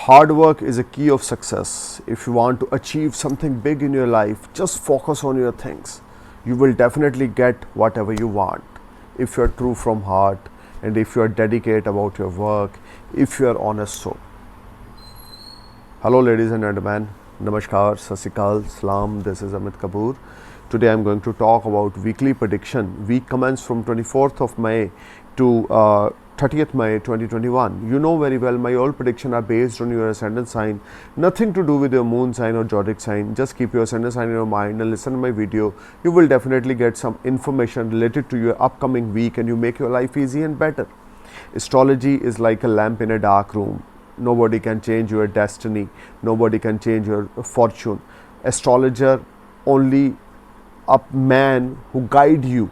Hard work is a key of success. If you want to achieve something big in your life, just focus on your things. You will definitely get whatever you want. If you are true from heart and if you are dedicated about your work, if you are honest so. Hello ladies and gentlemen, Namaskar, Sasikal, Salam, this is Amit Kapoor. Today I am going to talk about weekly prediction. Week commence from 24th of May to 30th May 2021. You know very well my all predictions are based on your ascendant sign. Nothing to do with your moon sign or zodiac sign. Just keep your ascendant sign in your mind and listen to my video. You will definitely get some information related to your upcoming week and you make your life easy and better. Astrology is like a lamp in a dark room. Nobody can change your destiny. Nobody can change your fortune. Astrologer only a man who guide you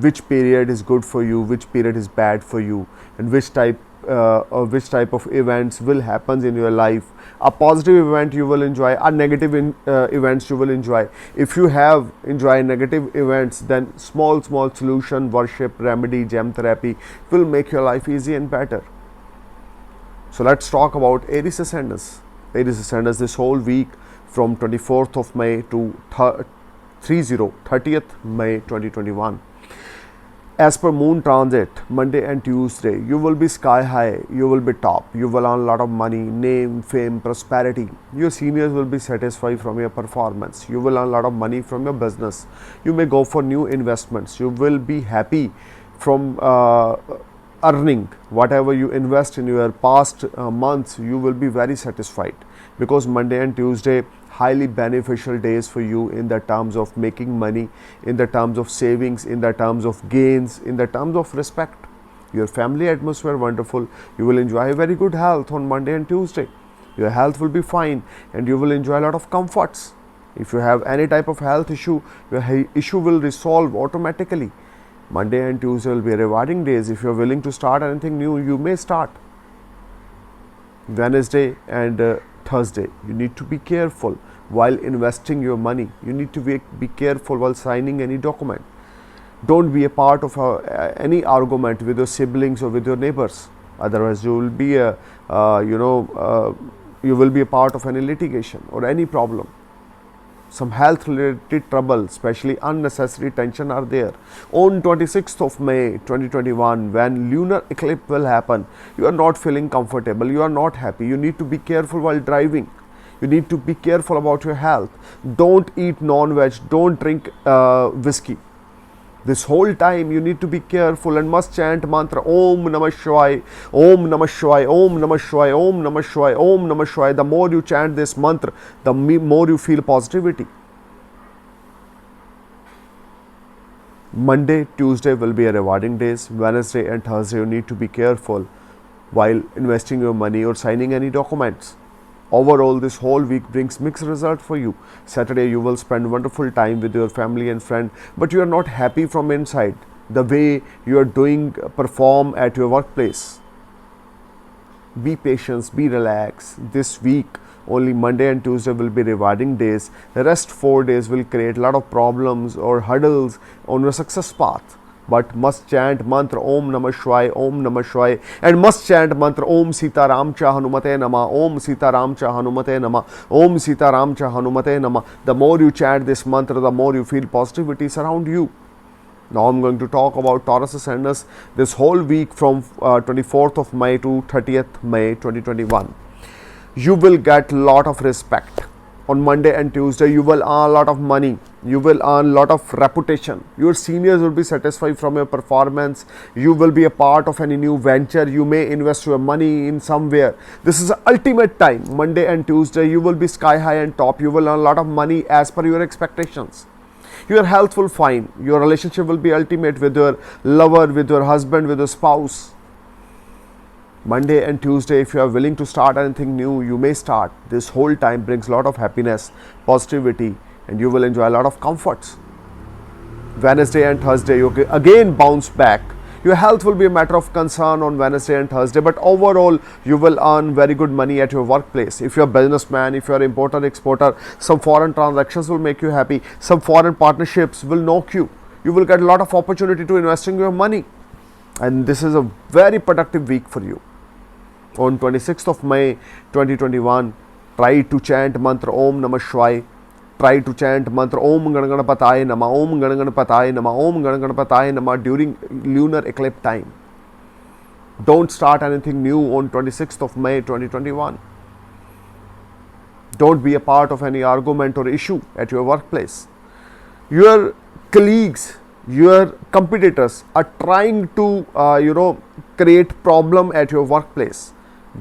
which period is good for you, which period is bad for you, and which type of events will happen in your life. A positive event you will enjoy, a negative events you will enjoy. If you have enjoy negative events, then small solution, worship, remedy, gem therapy will make your life easy and better. So let's talk about Aries Ascendants. Aries Ascendants this whole week from 24th of May to 30th May 2021. As per moon transit, Monday and Tuesday, you will be sky high, you will be top, you will earn a lot of money, name, fame, prosperity. Your seniors will be satisfied from your performance. You will earn a lot of money from your business. You may go for new investments. You will be happy from earning whatever you invest in your past months. You will be very satisfied because Monday and Tuesday highly beneficial days for you in the terms of making money, in the terms of savings, in the terms of gains, in the terms of respect. Your family atmosphere wonderful. You will enjoy very good health on Monday and Tuesday. Your health will be fine and you will enjoy a lot of comforts. If you have any type of health issue, your issue will resolve automatically. Monday and Tuesday will be rewarding days. If you are willing to start anything new, you may start. Wednesday and Thursday, you need to be careful while investing your money. You need to be careful while signing any document. Don't be a part of any argument with your siblings or with your neighbors. Otherwise, you will be you will be a part of any litigation or any problem. Some health related trouble, especially unnecessary tension are there. On 26th of May 2021, when lunar eclipse will happen, you are not feeling comfortable, you are not happy. You need to be careful while driving. You need to be careful about your health. Don't eat non-veg, don't drink whiskey. This whole time you need to be careful and must chant mantra Om Namah Shivaya, Om Namah Shivaya, Om Namah Shivaya, Om Namah Shivaya, Om Namah Shivaya. The more you chant this mantra, the more you feel positivity. Monday, Tuesday will be a rewarding days. Wednesday and Thursday you need to be careful while investing your money or signing any documents. Overall, this whole week brings mixed result for you. Saturday, you will spend wonderful time with your family and friend, but you are not happy from inside the way you are perform at your workplace. Be patient, be relaxed. This week, only Monday and Tuesday will be rewarding days. The rest 4 days will create a lot of problems or hurdles on your success path. But must chant mantra Om Namah Shivaya, Om Namah Shivaya, and must chant mantra Om Sita Ram Cha Hanumate Nama, Om Sita Ram Cha Hanumate Nama, Om Sita Ram Cha Hanumate Nama. The more you chant this mantra, the more you feel positivity surround you. Now I'm going to talk about Taurus Ascendants this whole week from 24th of May to 30th May 2021. You will get a lot of respect. On Monday and Tuesday, you will earn a lot of money. You will earn a lot of reputation. Your seniors will be satisfied from your performance. You will be a part of any new venture. You may invest your money in somewhere. This is the ultimate time. Monday and Tuesday, you will be sky high and top. You will earn a lot of money as per your expectations. Your health will fine. Your relationship will be ultimate with your lover, with your husband, with your spouse. Monday and Tuesday, if you are willing to start anything new, you may start. This whole time brings a lot of happiness, positivity, and you will enjoy a lot of comforts. Wednesday and Thursday, you again bounce back. Your health will be a matter of concern on Wednesday and Thursday, but overall, you will earn very good money at your workplace. If you're a businessman, if you're an importer, exporter, some foreign transactions will make you happy. Some foreign partnerships will knock you. You will get a lot of opportunity to invest in your money. And this is a very productive week for you. On 26th of May 2021, try to chant mantra Om Namah Shivaya. Try to chant mantra Om Ganganapataya Nama, Om Ganganapataya Nama, Om Ganganapataya Nama during lunar eclipse time. Don't start anything new on 26th of May 2021. Don't be a part of any argument or issue at your workplace. Your colleagues, your competitors are trying to create problem at your workplace.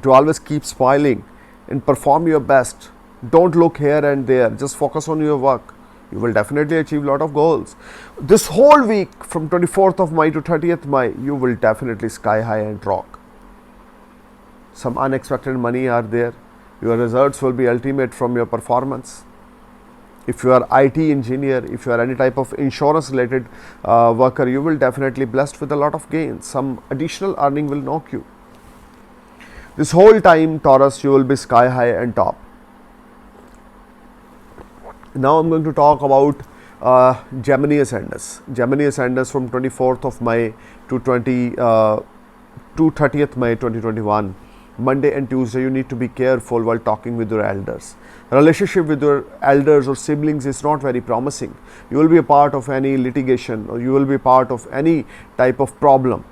To always keep smiling and perform your best. Don't look here and there, just focus on your work. You will definitely achieve a lot of goals. This whole week from 24th of May to 30th May, you will definitely sky high and rock. Some unexpected money are there. Your results will be ultimate from your performance. If you are IT engineer, if you are any type of insurance related worker, you will definitely blessed with a lot of gains. Some additional earning will knock you. This whole time, Taurus, you will be sky high and top. Now I'm going to talk about Gemini Ascenders. Gemini Ascenders from 24th of May to 30th May 2021. Monday and Tuesday, you need to be careful while talking with your elders. Relationship with your elders or siblings is not very promising. You will be a part of any litigation or you will be part of any type of problem.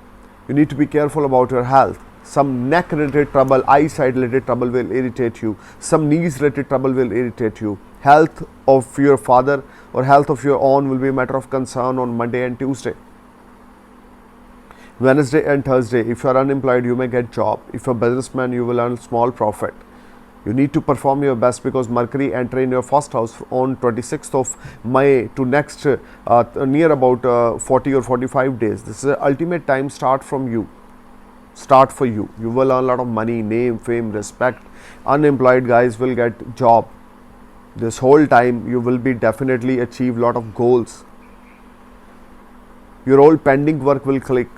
You need to be careful about your health. Some neck related trouble, eyesight related trouble will irritate you. Some knees related trouble will irritate you. Health of your father or health of your own will be a matter of concern on Monday and Tuesday. Wednesday and Thursday, if you are unemployed, you may get job. If you're a businessman, you will earn small profit. You need to perform your best because Mercury enter in your first house on 26th of May to next near about 40 or 45 days. This is the ultimate time start for you. You will earn a lot of money, name, fame, respect. Unemployed guys will get job. This whole time you will be definitely achieve lot of goals. Your old pending work will click.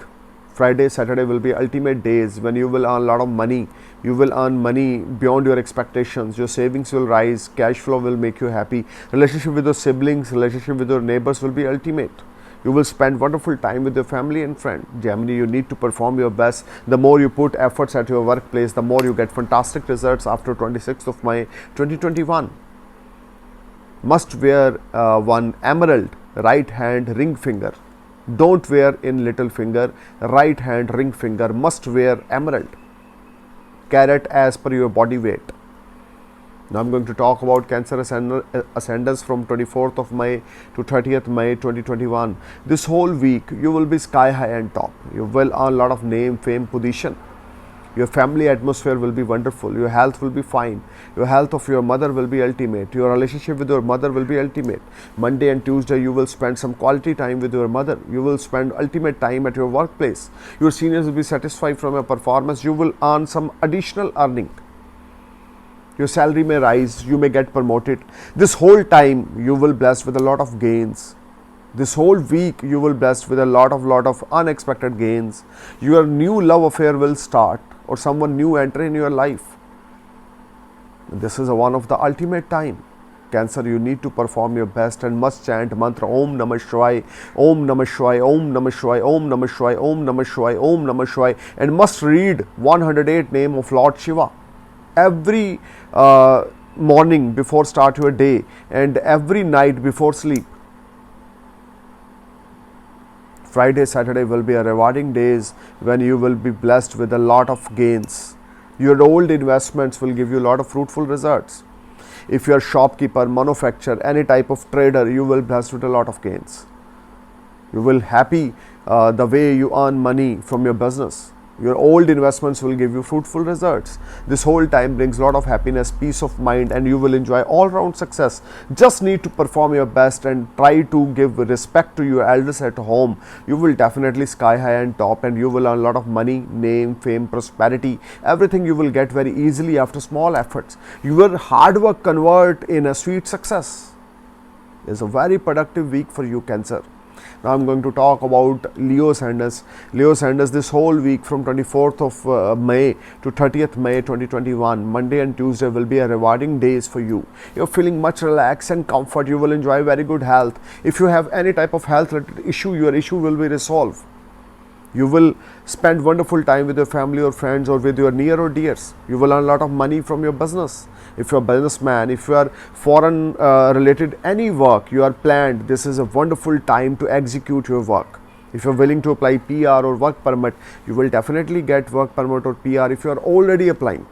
Friday, Saturday will be ultimate days when you will earn a lot of money. You will earn money beyond your expectations. Your savings will rise. Cash flow will make you happy. Relationship with your siblings, relationship with your neighbors will be ultimate. You will spend wonderful time with your family and friends. Gemini, you need to perform your best. The more you put efforts at your workplace, the more you get fantastic results after 26th of May 2021. Must wear one emerald right hand ring finger. Don't wear in little finger. Right hand ring finger must wear emerald. Carat as per your body weight. Now I'm going to talk about Cancer Ascendants from 24th of May to 30th May 2021. This whole week you will be sky high and top. You will earn a lot of name, fame, position. Your family atmosphere will be wonderful. Your health will be fine. Your health of your mother will be ultimate. Your relationship with your mother will be ultimate. Monday and Tuesday you will spend some quality time with your mother. You will spend ultimate time at your workplace. Your seniors will be satisfied from your performance. You will earn some additional earning. Your salary may rise. You may get promoted. This whole time you will blessed with a lot of gains. This whole week you will blessed with a lot of unexpected gains. Your new love affair will start or someone new enter in your life. This is one of the ultimate time. Cancer, you need to perform your best and must chant mantra Om Namah Shivaya, Om Namah Shivaya, Om Namah Shivaya, Om Namah Shivaya, Om Namah Shivaya, Om Namah Shivaya, and must read 108 name of Lord Shiva every morning before start your day and every night before sleep. Friday, Saturday will be a rewarding days when you will be blessed with a lot of gains. Your old investments will give you a lot of fruitful results. If you are shopkeeper, manufacturer, any type of trader, you will be blessed with a lot of gains. You will happy the way you earn money from your business. Your old investments will give you fruitful results. This whole time brings a lot of happiness, peace of mind, and you will enjoy all-round success. Just need to perform your best and try to give respect to your elders at home. You will definitely sky high and top, and you will earn a lot of money, name, fame, prosperity. Everything you will get very easily after small efforts. Your hard work convert in a sweet success. It's a very productive week for you, Cancer. Now I'm going to talk about Leo Ascendants. Leo Ascendants this whole week from 24th of May to 30th May 2021. Monday and Tuesday will be a rewarding days for you. You're feeling much relaxed and comfort. You will enjoy very good health. If you have any type of health related issue, your issue will be resolved. You will spend wonderful time with your family or friends or with your near or dears. You will earn a lot of money from your business. If you're a businessman, if you are foreign related any work you are planned, this is a wonderful time to execute your work. If you're willing to apply PR or work permit, you will definitely get work permit or PR if you are already applying.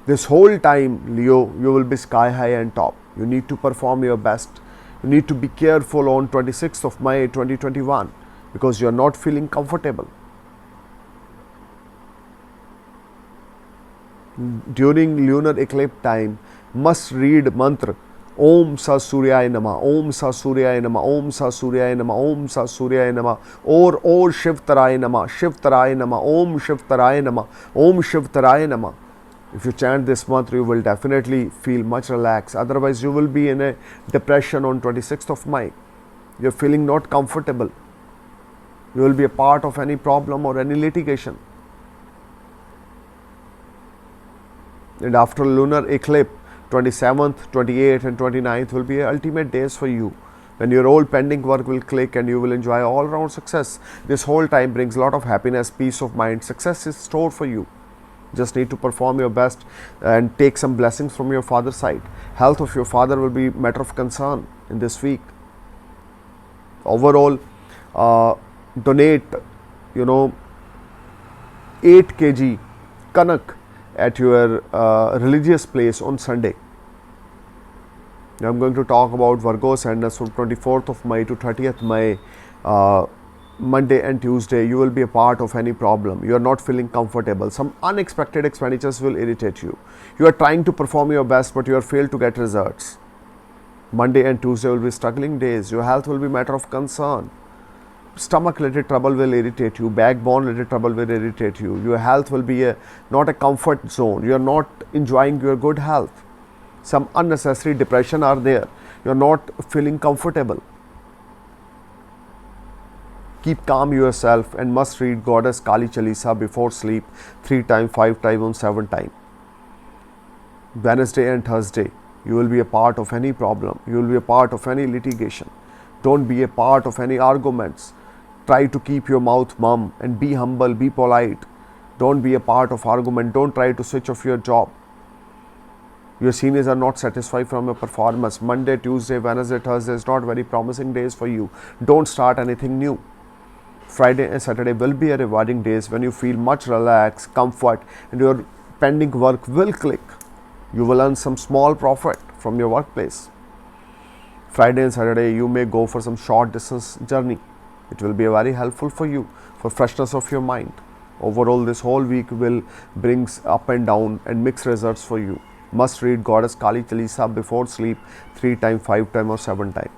This whole time, Leo, you will be sky high and top. You need to perform your best. You need to be careful on 26th of May 2021 because you are not feeling comfortable. During lunar eclipse time, must read mantra Om Sa Suryaya Nama, Om Sa Suryaya Nama, Om Sa Suryaya Nama, Om Sa Suryaya Nama, or Shiv Taraya Nama, Shiv Taraya Nama, Om Shiv Taraya Nama, Om Shiv Taraya Nama. If you chant this mantra, you will definitely feel much relaxed. Otherwise, you will be in a depression on 26th of May. You are feeling not comfortable. You will be a part of any problem or any litigation. And after lunar eclipse, 27th, 28th and 29th will be ultimate days for you, when your old pending work will click and you will enjoy all round success. This whole time brings a lot of happiness, peace of mind. Success is stored for you. Just need to perform your best and take some blessings from your father's side. Health of your father will be matter of concern in this week. Overall, donate 8 kg kanak at your religious place on Sunday. Now I'm going to talk about Virgo ascendants from 24th of May to 30th May. Monday and Tuesday, you will be a part of any problem. You are not feeling comfortable. Some unexpected expenditures will irritate you. You are trying to perform your best, but you are failed to get results. Monday and Tuesday will be struggling days. Your health will be matter of concern. Stomach related trouble will irritate you. Backbone related trouble will irritate you. Your health will be not a comfort zone. You are not enjoying your good health. Some unnecessary depression are there. You are not feeling comfortable. Keep calm yourself and must read Goddess Kali Chalisa before sleep 3 times, 5 times, or 7 times. Wednesday and Thursday, you will be a part of any problem. You will be a part of any litigation. Don't be a part of any arguments. Try to keep your mouth mum and be humble, be polite. Don't be a part of argument. Don't try to switch off your job. Your seniors are not satisfied from your performance. Monday, Tuesday, Wednesday, Thursday is not very promising days for you. Don't start anything new. Friday and Saturday will be a rewarding days when you feel much relaxed, comfort, and your pending work will click. You will earn some small profit from your workplace. Friday and Saturday, you may go for some short distance journey. It will be very helpful for you for freshness of your mind. Overall, this whole week will brings up and down and mixed results for you. Must read Goddess Kali Chalisa before sleep 3 times, 5 times, or 7 times.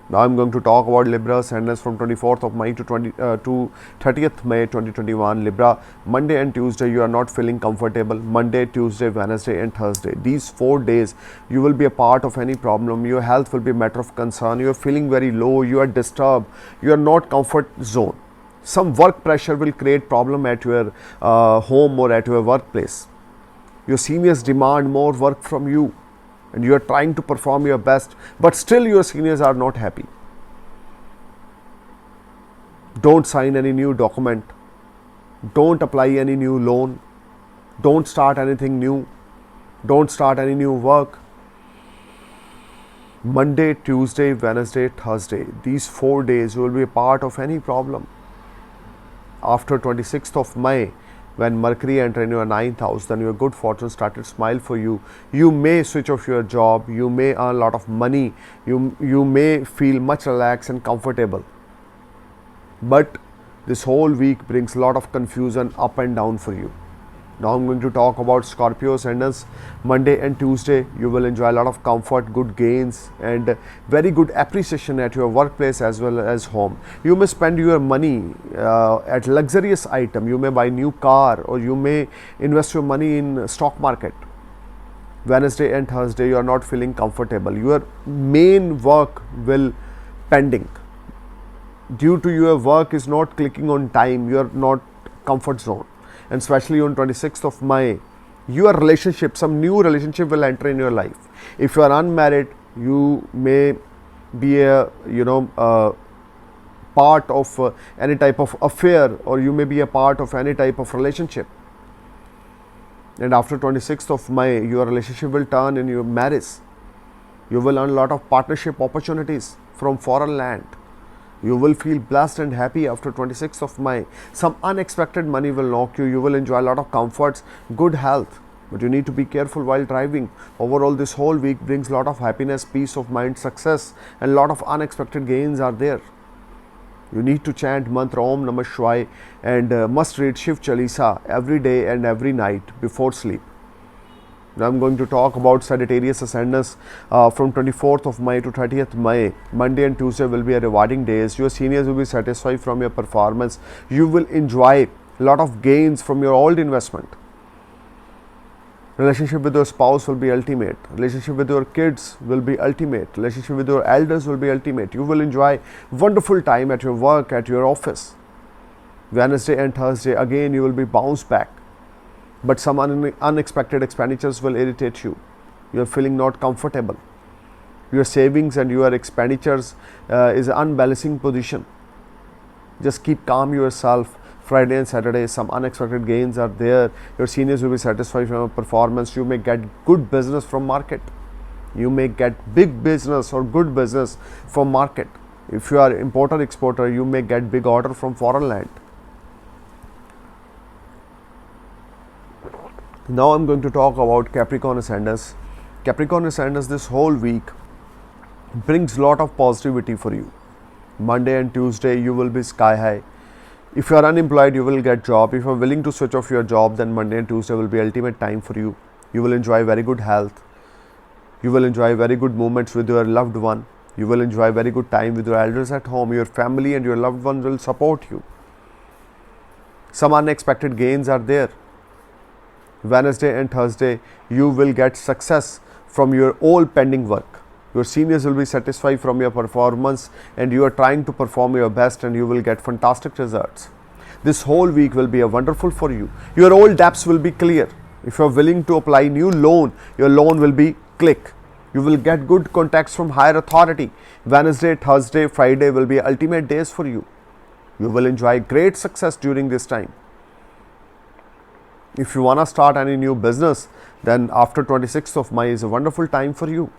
Now I'm going to talk about Libra ascendants from 24th of May to 30th May 2021. Libra, Monday and Tuesday you are not feeling comfortable. Monday, Tuesday, Wednesday and Thursday. These 4 days you will be a part of any problem. Your health will be a matter of concern. You are feeling very low. You are disturbed. You are not comfort zone. Some work pressure will create problem at your home or at your workplace. Your seniors demand more work from you, and you are trying to perform your best, but still your seniors are not happy. Don't sign any new document. Don't apply any new loan. Don't start anything new. Don't start any new work. Monday, Tuesday, Wednesday, Thursday. These 4 days you will be a part of any problem. After 26th of May, when Mercury entered in your 9th house, then your good fortune started smile for you. You may switch off your job. You may earn a lot of money. You may feel much relaxed and comfortable. But this whole week brings a lot of confusion up and down for you. Now I'm going to talk about Scorpio ascendants. Monday and Tuesday, you will enjoy a lot of comfort, good gains, and very good appreciation at your workplace as well as home. You may spend your money at luxurious item. You may buy new car, or you may invest your money in stock market. Wednesday and Thursday, you are not feeling comfortable. Your main work will pending. Due to your work is not clicking on time, you are not comfort zone. And especially on 26th of May, your relationship, some new relationship will enter in your life. If you are unmarried, you may be part of any type of affair, or you may be a part of any type of relationship. And after 26th of May, your relationship will turn in your marriage. You will earn a lot of partnership opportunities from foreign land. You will feel blessed and happy after 26th of May. Some unexpected money will knock you. You will enjoy a lot of comforts, good health. But you need to be careful while driving. Overall, this whole week brings a lot of happiness, peace of mind, success, and a lot of unexpected gains are there. You need to chant mantra Om Namah Shivaya and must read Shiv Chalisa every day and every night before sleep. Now I'm going to talk about Sagittarius ascendants from 24th of May to 30th May. Monday and Tuesday will be a rewarding days. Your seniors will be satisfied from your performance. You will enjoy a lot of gains from your old investment. Relationship with your spouse will be ultimate. Relationship with your kids will be ultimate. Relationship with your elders will be ultimate. You will enjoy wonderful time at your work, at your office. Wednesday and Thursday, again you will be bounced back. But some unexpected expenditures will irritate you. You are feeling not comfortable. Your savings and your expenditures is an unbalancing position. Just keep calm yourself. Friday and Saturday, some unexpected gains are there. Your seniors will be satisfied from your performance. You may get good business from market. You may get big business or good business from market. If you are importer exporter, you may get big order from foreign land. Now I'm going to talk about Capricorn ascendants. Capricorn ascendants this whole week brings lot of positivity for you. Monday and Tuesday you will be sky high. If you are unemployed, you will get job. If you are willing to switch off your job, then Monday and Tuesday will be ultimate time for you. You will enjoy very good health. You will enjoy very good moments with your loved one. You will enjoy very good time with your elders at home. Your family and your loved ones will support you. Some unexpected gains are there. Wednesday and Thursday, you will get success from your all pending work. Your seniors will be satisfied from your performance and you are trying to perform your best and you will get fantastic results. This whole week will be a wonderful for you. Your old debts will be clear. If you are willing to apply new loan, your loan will be click. You will get good contacts from higher authority. Wednesday, Thursday, Friday will be ultimate days for you. You will enjoy great success during this time. If you want to start any new business, then after 26th of May is a wonderful time for you.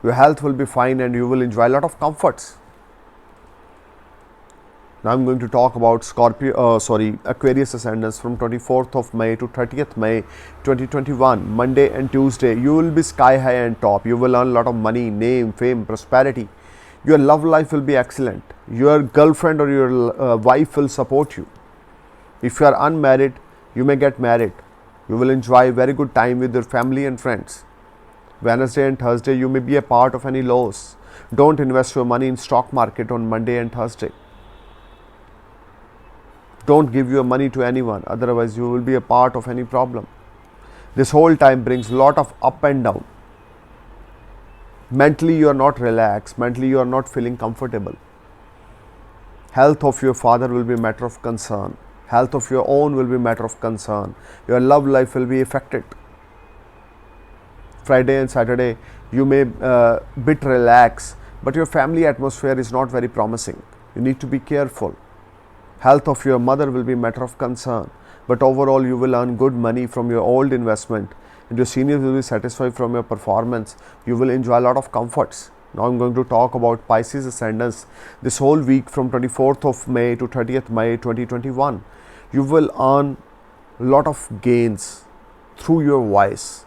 Your health will be fine and you will enjoy a lot of comforts. Now I'm going to talk about Aquarius ascendants from 24th of May to 30th May 2021. Monday and Tuesday, you will be sky high and top. You will earn a lot of money, name, fame, prosperity. Your love life will be excellent. Your girlfriend or your wife will support you. If you are unmarried, you may get married. You will enjoy very good time with your family and friends. Wednesday and Thursday, you may be a part of any loss. Don't invest your money in stock market on Monday and Thursday. Don't give your money to anyone, otherwise you will be a part of any problem. This whole time brings lot of up and down. Mentally you are not relaxed, mentally you are not feeling comfortable. Health of your father will be a matter of concern. Health of your own will be a matter of concern. Your love life will be affected. Friday and Saturday, you may bit relax, but your family atmosphere is not very promising. You need to be careful. Health of your mother will be a matter of concern, but overall you will earn good money from your old investment and your seniors will be satisfied from your performance. You will enjoy a lot of comforts. Now I'm going to talk about Pisces ascendants this whole week from 24th of May to 30th May 2021. You will earn a lot of gains through your voice,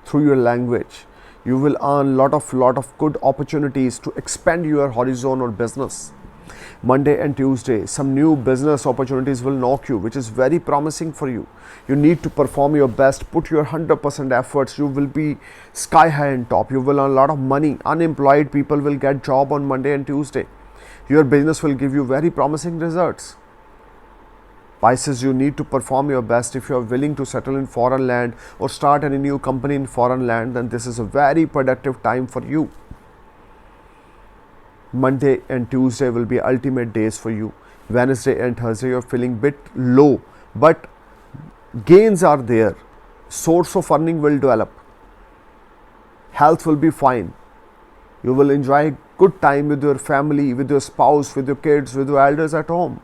through your language. You will earn lot of good opportunities to expand your horizon or business. Monday and Tuesday, some new business opportunities will knock you, which is very promising for you. You need to perform your best, put your 100% efforts. You will be sky high and top. You will earn a lot of money. Unemployed people will get job on Monday and Tuesday. Your business will give you very promising results. Pisces, you need to perform your best. If you are willing to settle in foreign land or start any new company in foreign land, then this is a very productive time for you. Monday and Tuesday will be ultimate days for you. Wednesday and Thursday, you are feeling bit low, but gains are there. Source of earning will develop. Health will be fine. You will enjoy good time with your family, with your spouse, with your kids, with your elders at home.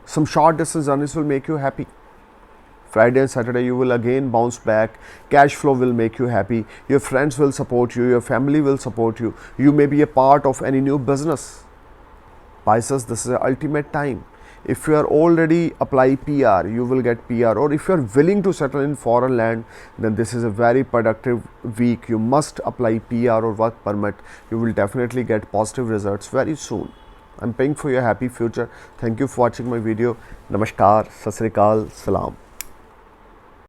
Some short distance journeys will make you happy. Friday and Saturday you will again bounce back. Cash flow will make you happy. Your friends will support you. Your family will support you. You may be a part of any new business. Pisces, this is the ultimate time. If you are already apply PR, you will get PR. Or if you are willing to settle in foreign land, then this is a very productive week. You must apply PR or work permit. You will definitely get positive results very soon. I'm praying for your happy future. Thank you for watching my video. Namaskar, Sat Sri Akal, Salam.